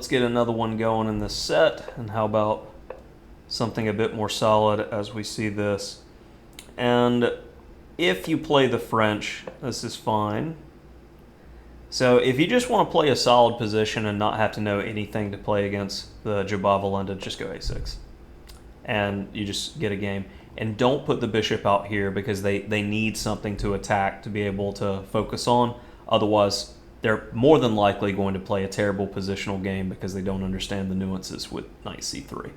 let's get another one going in this set. And how about something a bit more solid as we see this. And if you play the French, this is fine. So if you just want to play a solid position and not have to know anything to play against the Jobava-London, just go a6. And you just get a game. And don't put the bishop out here because they need something to attack to be able to focus on. Otherwise, they're more than likely going to play a terrible positional game because they don't understand the nuances with knight c3.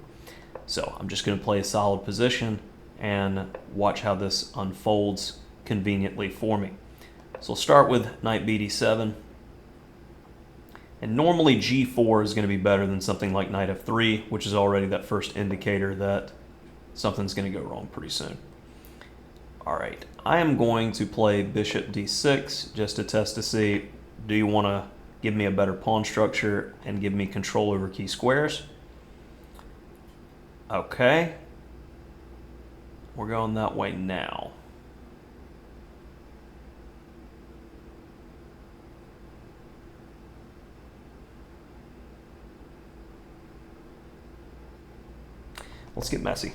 So I'm just going to play a solid position and watch how this unfolds conveniently for me. So we'll start with knight bd7. And normally g4 is going to be better than something like knight f3, which is already that first indicator that something's going to go wrong pretty soon. All right, I am going to play bishop d6 just to test to see, do you want to give me a better pawn structure and give me control over key squares? Okay, we're going that way now. Let's get messy.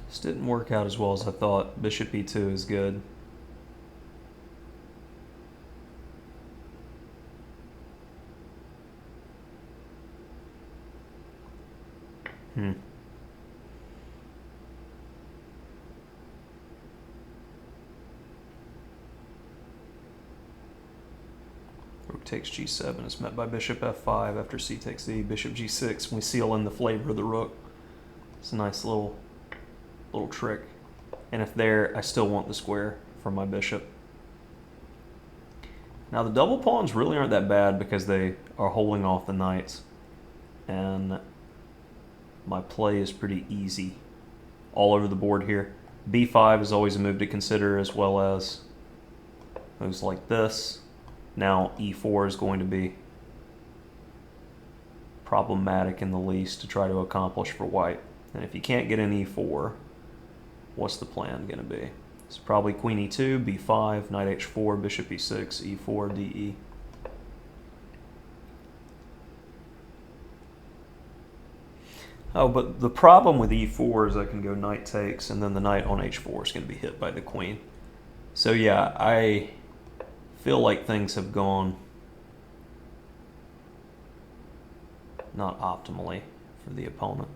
This didn't work out as well as I thought. Bishop e2 is good. Rook takes g7 is met by bishop f5 after c takes e. Bishop g6. We seal in the flavor of the rook. It's a nice little trick. And if there, I still want the square for my bishop. Now the double pawns really aren't that bad because they are holding off the knights. And my play is pretty easy all over the board here. b5 is always a move to consider, as well as moves like this. Now e4 is going to be problematic in the least to try to accomplish for white. And if you can't get an e4, what's the plan going to be? It's probably queen e2, b5, knight h4, bishop e6, e4, de. Oh, but the problem with e4 is I can go knight takes, and then the knight on h4 is going to be hit by the queen. So yeah, I feel like things have gone not optimally for the opponent.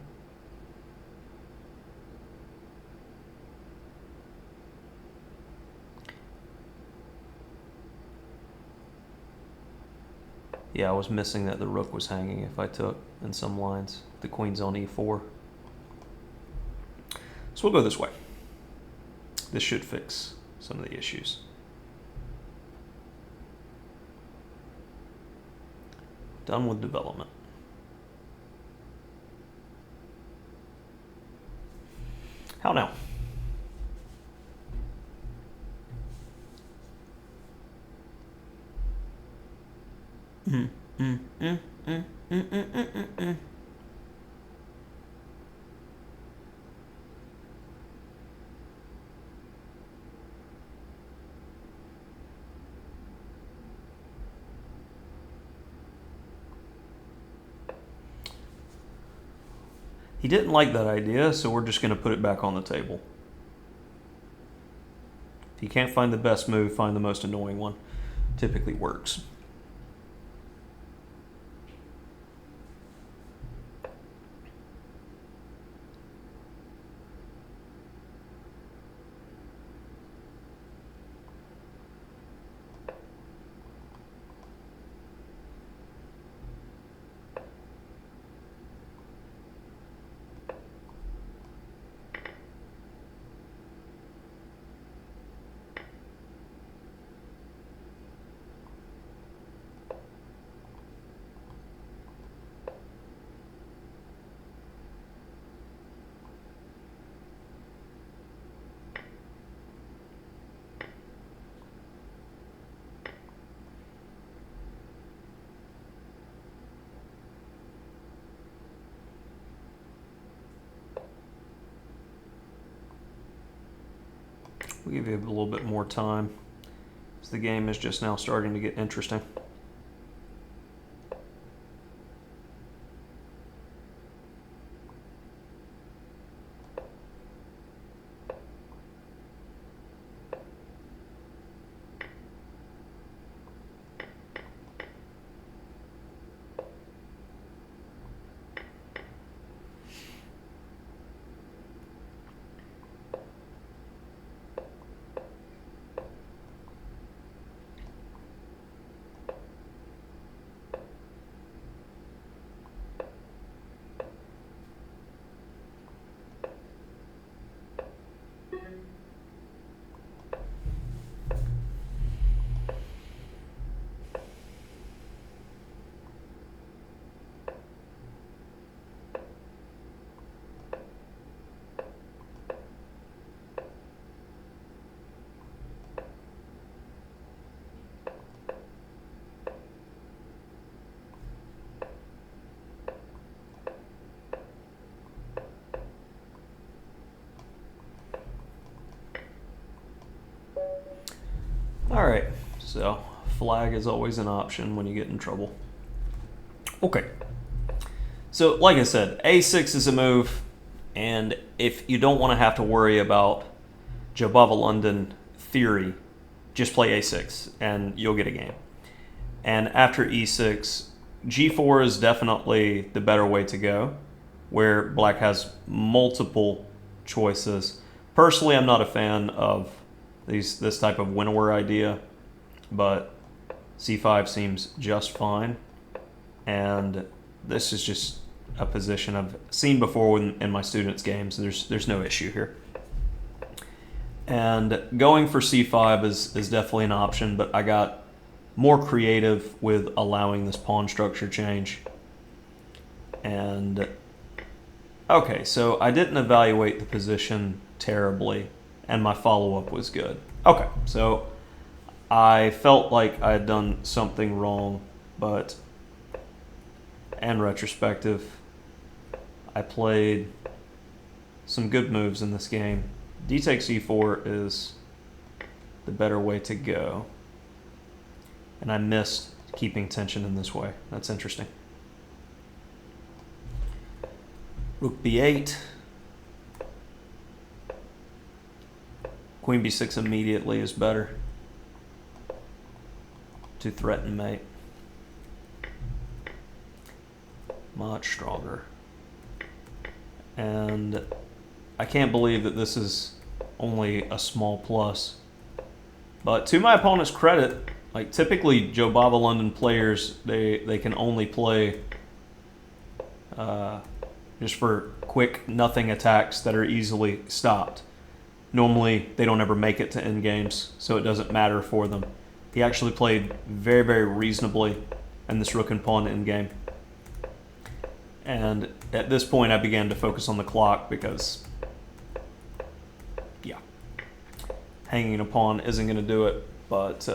Yeah, I was missing that the rook was hanging if I took in some lines. The queen's on e4. So we'll go this way. This should fix some of the issues. Done with development. How now? He didn't like that idea, so we're just going to put it back on the table. If you can't find the best move, find the most annoying one. Typically works. We'll give you a little bit more time, as the game is just now starting to get interesting. Alright, so flag is always an option when you get in trouble. Okay, so like I said, a6 is a move, and if you don't want to have to worry about Jobava-London theory, just play a6 and you'll get a game. And after e6, g4 is definitely the better way to go, where black has multiple choices. Personally, I'm not a fan of this type of winnower idea, but c5 seems just fine. And this is just a position I've seen before in my students' games. There's no issue here. And going for c5 is definitely an option, but I got more creative with allowing this pawn structure change. And okay, so I didn't evaluate the position terribly, and my follow-up was good. Okay, so I felt like I had done something wrong, but in retrospective, I played some good moves in this game. D takes e4 is the better way to go, and I missed keeping tension in this way. That's interesting. Rook b8. Queen b6 immediately is better to threaten mate. Much stronger. And I can't believe that this is only a small plus. But to my opponent's credit, like typically Jobava-London players, they can only play just for quick nothing attacks that are easily stopped. Normally, they don't ever make it to end games, so it doesn't matter for them. He actually played very, very reasonably in this rook and pawn end game. And at this point, I began to focus on the clock because, yeah, hanging a pawn isn't going to do it. But,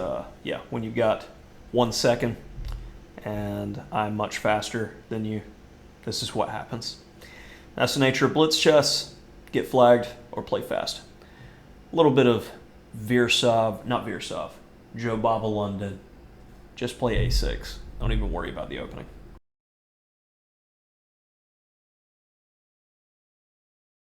yeah, when you've got 1 second and I'm much faster than you, this is what happens. That's the nature of blitz chess. Get flagged or play fast. A little bit of Jobava-London. Just play a6. Don't even worry about the opening.